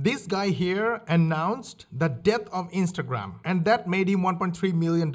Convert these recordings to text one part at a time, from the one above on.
This guy here announced the death of Instagram, and that made him $1.3 million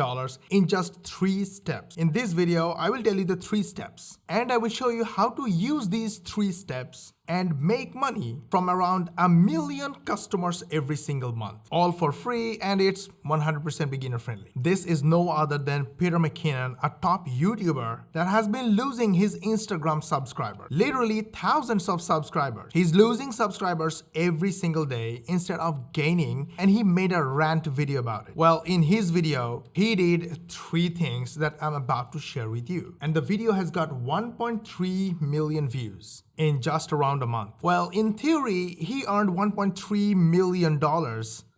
in just 3 steps. In this video, I will tell you the 3 steps, and I will show you how to use these 3 steps and make money from around 1 million customers every single month. All for free, and it's 100% beginner friendly. This is no other than Peter McKinnon, a top YouTuber that has been losing his Instagram subscribers. Literally thousands of subscribers. He's losing subscribers every single day instead of gaining, and he made a rant video about it. Well, in his video, he did 3 things that I'm about to share with you. And the video has got 1.3 million views in just around a month. Well, in theory, he earned $1.3 million,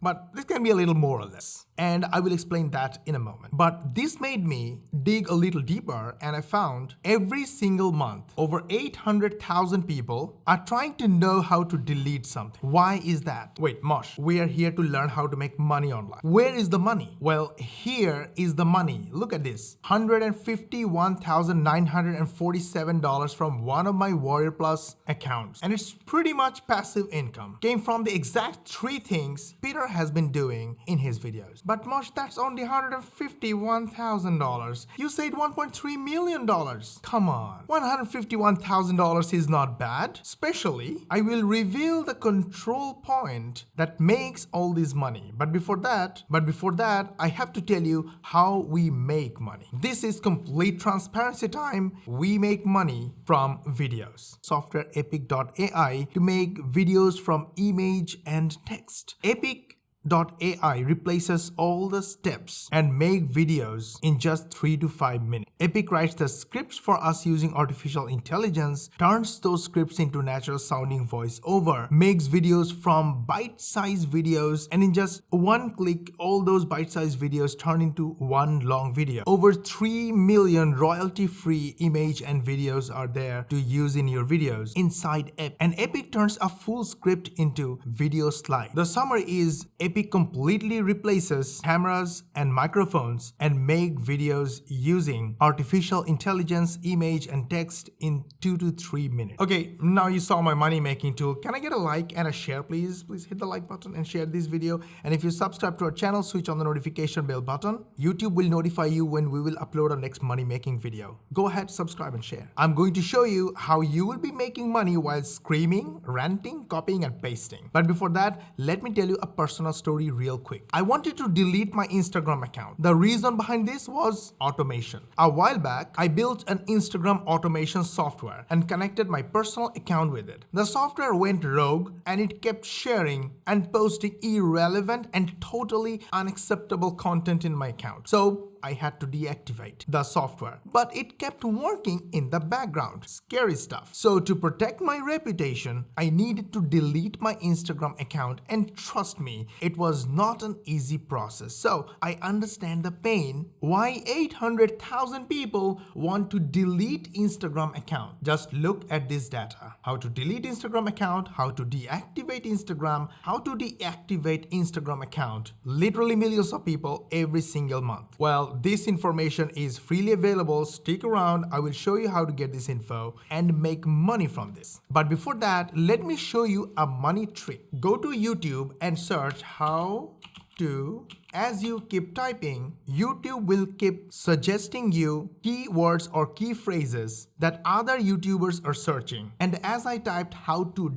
but this can be a little more or less. And I will explain that in a moment. But this made me dig a little deeper, and I found every single month, over 800,000 people are trying to know how to delete something. Why is that? Wait, Mosh, we are here to learn how to make money online. Where is the money? Well, here is the money. Look at this. $151,947 from one of my Warrior Plus accounts. And it's pretty much passive income. Came from the exact 3 things Peter has been doing in his videos. But Mosh, that's only $151,000. You said $1.3 million. Come on. $151,000 is not bad. Especially, I will reveal the control point that makes all this money. But before that, I have to tell you how we make money. This is complete transparency time. We make money from videos. Software epic.ai to make videos from image and text. Epic.ai replaces all the steps and make videos in just 3 to 5 minutes. Epic writes the scripts for us using artificial intelligence, turns those scripts into natural sounding voiceover, makes videos from bite-sized videos, and in just one click, all those bite-sized videos turn into one long video. Over 3 million royalty-free image and videos are there to use in your videos inside Epic. And Epic turns a full script into video slide. The summary is Epic completely replaces cameras and microphones and make videos using artificial intelligence, image, and text in 2 to 3 minutes. Okay, now you saw my money making tool. Can I get a like and a share, please? Please hit the like button and share this video. And if you subscribe to our channel, switch on the notification bell button. YouTube will notify you when we will upload our next money making video. Go ahead, subscribe and share. I'm going to show you how you will be making money while screaming, ranting, copying, and pasting. But before that, let me tell you a personal story real quick. I wanted to delete my Instagram account. The reason behind this was automation. A while back, I built an Instagram automation software and connected my personal account with it. The software went rogue and it kept sharing and posting irrelevant and totally unacceptable content in my account. So I had to deactivate the software, but it kept working in the background. Scary stuff. So to protect my reputation, I needed to delete my Instagram account, and trust me, it was not an easy process. So I understand the pain why 800,000 people want to delete Instagram account. Just look at this data. How to delete Instagram account, how to deactivate Instagram, how to deactivate Instagram account. Literally millions of people every single month. Well, this information is freely available. Stick around. I will show you how to get this info and make money from this. But before that, let me show you a money trick. Go to YouTube and search how to. As you keep typing, YouTube will keep suggesting you keywords or key phrases that other YouTubers are searching. And as I typed how to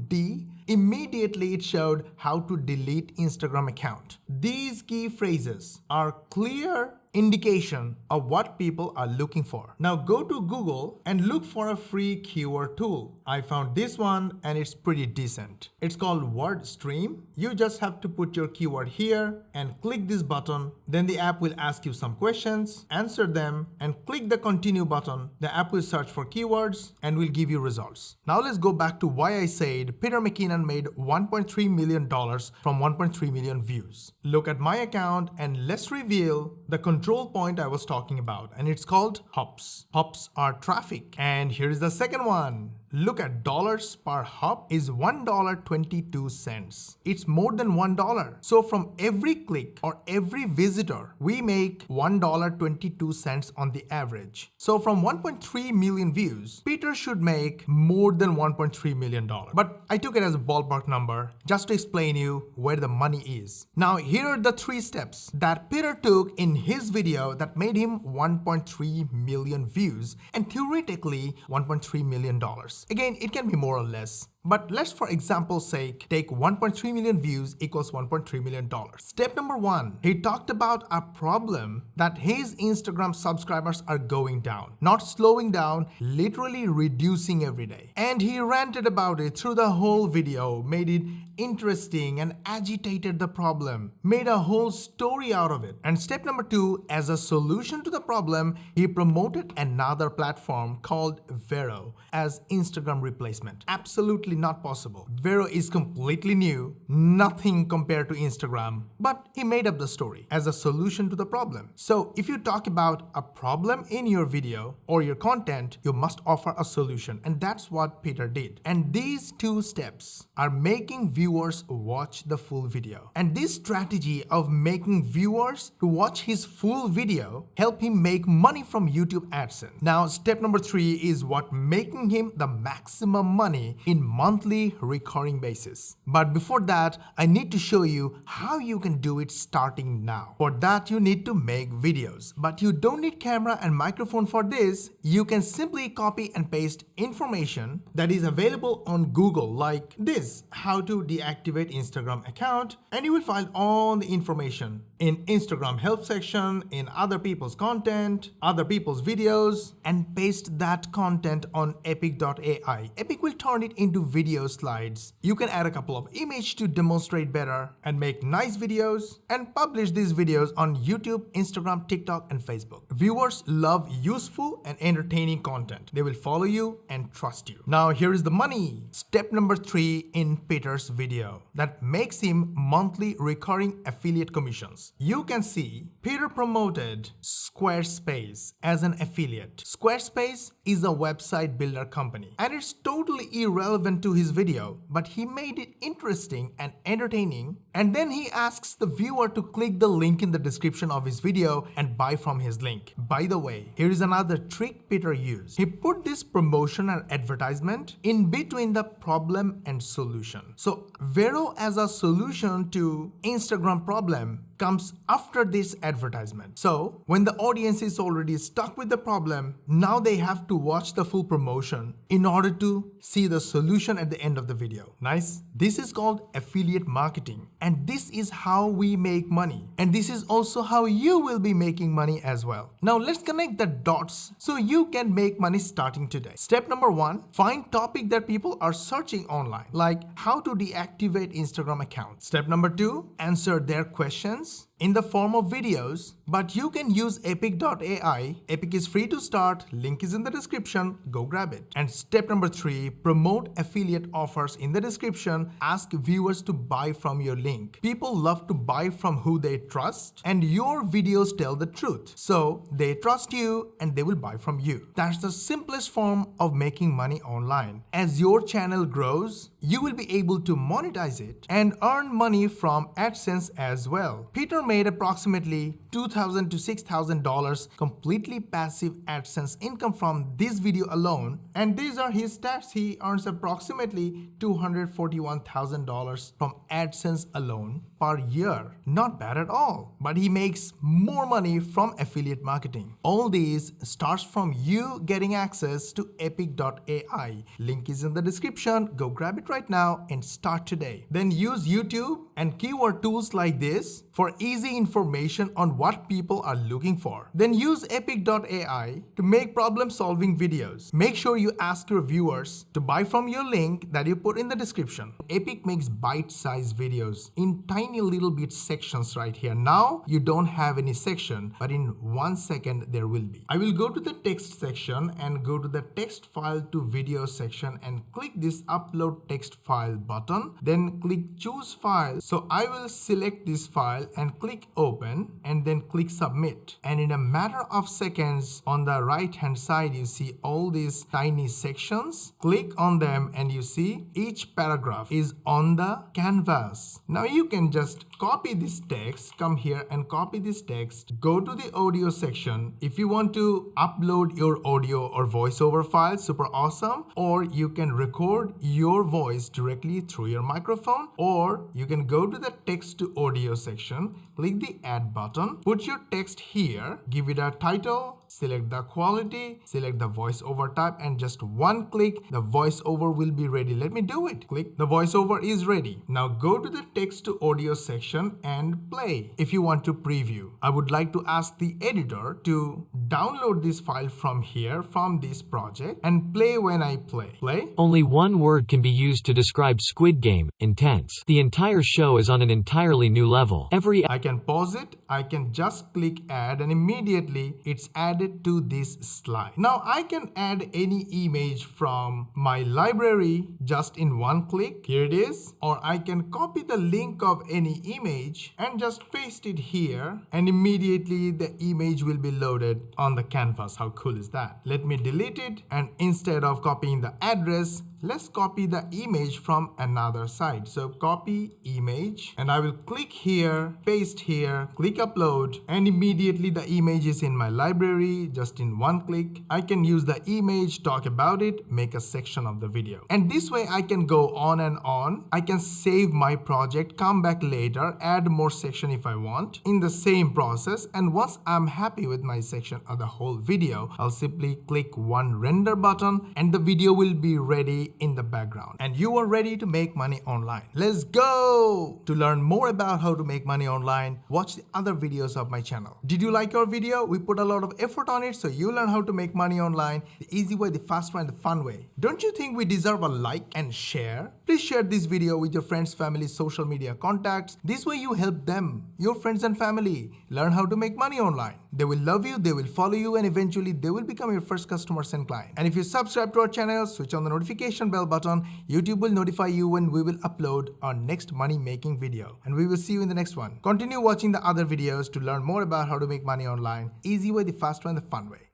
immediately it showed how to delete Instagram account. These key phrases are clear indication of what people are looking for. Now go to Google and look for a free keyword tool. I found this one and it's pretty decent. It's called WordStream. You just have to put your keyword here and click this button. Then the app will ask you some questions, answer them, and click the continue button. The app will search for keywords and will give you results. Now let's go back to why I said Peter McKinnon made $1.3 million from 1.3 million views. Look at my account and let's reveal the control point I was talking about, and it's called hops. Hops are traffic. And here is the second one. Look at dollars per hop is $1.22. It's more than $1. So from every click or every visitor, we make $1.22 on the average. So from 1.3 million views, Peter should make more than $1.3 million. But I took it as a ballpark number just to explain you where the money is. Now here are the 3 steps that Peter took in his video that made him 1.3 million views and theoretically $1.3 million. Again, it can be more or less. But let's, for example's sake, take 1.3 million views equals $1.3 million. Step number 1, he talked about a problem that his Instagram subscribers are going down, not slowing down, literally reducing every day. And he ranted about it through the whole video, made it interesting and agitated the problem, made a whole story out of it. And step number 2, as a solution to the problem, he promoted another platform called Vero as Instagram replacement. Absolutely not possible. Vero is completely new, nothing compared to Instagram, but he made up the story as a solution to the problem. So if you talk about a problem in your video or your content, you must offer a solution, and that's what Peter did. And these 2 steps are making viewers watch the full video. And this strategy of making viewers to watch his full video help him make money from YouTube AdSense. Now step number 3 is what making him the maximum money in monthly recurring basis. But before that, I need to show you how you can do it starting now. For that, you need to make videos, but you don't need camera and microphone for this. You can simply copy and paste information that is available on Google, like this: how to deactivate Instagram account, and you will find all the information in Instagram help section, in other people's content, other people's videos, and paste that content on epic.ai. Epic will turn it into video slides. You can add a couple of images to demonstrate better and make nice videos and publish these videos on YouTube, Instagram, TikTok, and Facebook. Viewers love useful and entertaining content. They will follow you and trust you. Now here is the money. Step number 3 in Peter's video that makes him monthly recurring affiliate commissions. You can see Peter promoted Squarespace as an affiliate. Squarespace is a website builder company, and it's totally irrelevant to his video, but he made it interesting and entertaining, and then he asks the viewer to click the link in the description of his video and buy from his link. By the way, here is another trick Peter used. He put this promotion and advertisement in between the problem and solution. So Vero as a solution to Instagram problem comes after this advertisement. So when the audience is already stuck with the problem, now they have to watch the full promotion in order to see the solution at the end of the video. Nice? This is called affiliate marketing, and this is how we make money. And this is also how you will be making money as well. Now let's connect the dots so you can make money starting today. Step number 1, find topic that people are searching online, like how to deactivate Instagram account. Step number 2, answer their questions in the form of videos, but you can use epic.ai. Epic is free to start, link is in the description, go grab it. And step number 3, promote affiliate offers in the description, ask viewers to buy from your link. People love to buy from who they trust, and your videos tell the truth. So they trust you and they will buy from you. That's the simplest form of making money online. As your channel grows, you will be able to monetize it and earn money from AdSense as well. Peter made approximately $2,000 to $6,000 completely passive AdSense income from this video alone, and these are his stats. He earns approximately $241,000 from AdSense alone per year. Not bad at all, but he makes more money from affiliate marketing. All these starts from you getting access to epic.ai. Link is in the description. Go grab it right now and start today. Then use YouTube and keyword tools like this for easy information on what people are looking for. Then use epic.ai to make problem-solving videos. Make sure you ask your viewers to buy from your link that you put in the description. Epic makes bite-sized videos in tiny little bit sections right here. Now you don't have any section, but in 1 second there will be. I will go to the text section and go to the text file to video section and click this upload text file button. Then click choose file. So I will select this file and click click open and then click submit. And in a matter of seconds, on the right hand side, you see all these tiny sections. Click on them and you see each paragraph is on the canvas. Now you can just copy this text, come here and copy this text, go to the audio section. If you want to upload your audio or voiceover file, super awesome. Or you can record your voice directly through your microphone, or you can go to the text to audio section, click the add button, put your text here, give it a title, select the quality, select the voiceover type, and just one click, the voiceover will be ready. Let me do it. Click, the voiceover is ready. Now go to the text to audio section and play. If you want to preview, I would like to ask the editor to download this file from here, from this project, and play when I play. Play. Only one word can be used to describe Squid Game: intense. The entire show is on an entirely new level. I can pause it, I can just click add, and immediately it's added to this slide. Now I can add any image from my library just in one click. Here it is. Or I can copy the link of any image and just paste it here, and immediately the image will be loaded on the canvas. How cool is that? Let me delete it, and instead of copying the address, let's copy the image from another site. So copy image, and I will click here, paste here, click upload, and immediately the image is in my library just in one click. I can use the image, talk about it, make a section of the video. And this way I can go on and on. I can save my project, come back later, add more section if I want in the same process. And once I'm happy with my section or the whole video, I'll simply click one render button and the video will be ready in the background. And you are ready to make money online. Let's go! To learn more about how to make money online, watch the other videos of my channel. Did you like our video? We put a lot of effort on it so you learn how to make money online the easy way, the fast way, and the fun way. Don't you think we deserve a like and share? Please share this video with your friends, family, social media contacts. This way you help them, your friends and family, learn how to make money online. They will love you, they will follow you, and eventually they will become your first customers and client. And if you subscribe to our channel, switch on the notification bell button, YouTube will notify you when we will upload our next money making video. And we will see you in the next one. Continue watching the other videos to learn more about how to make money online, easy way, the fast way, and the fun way.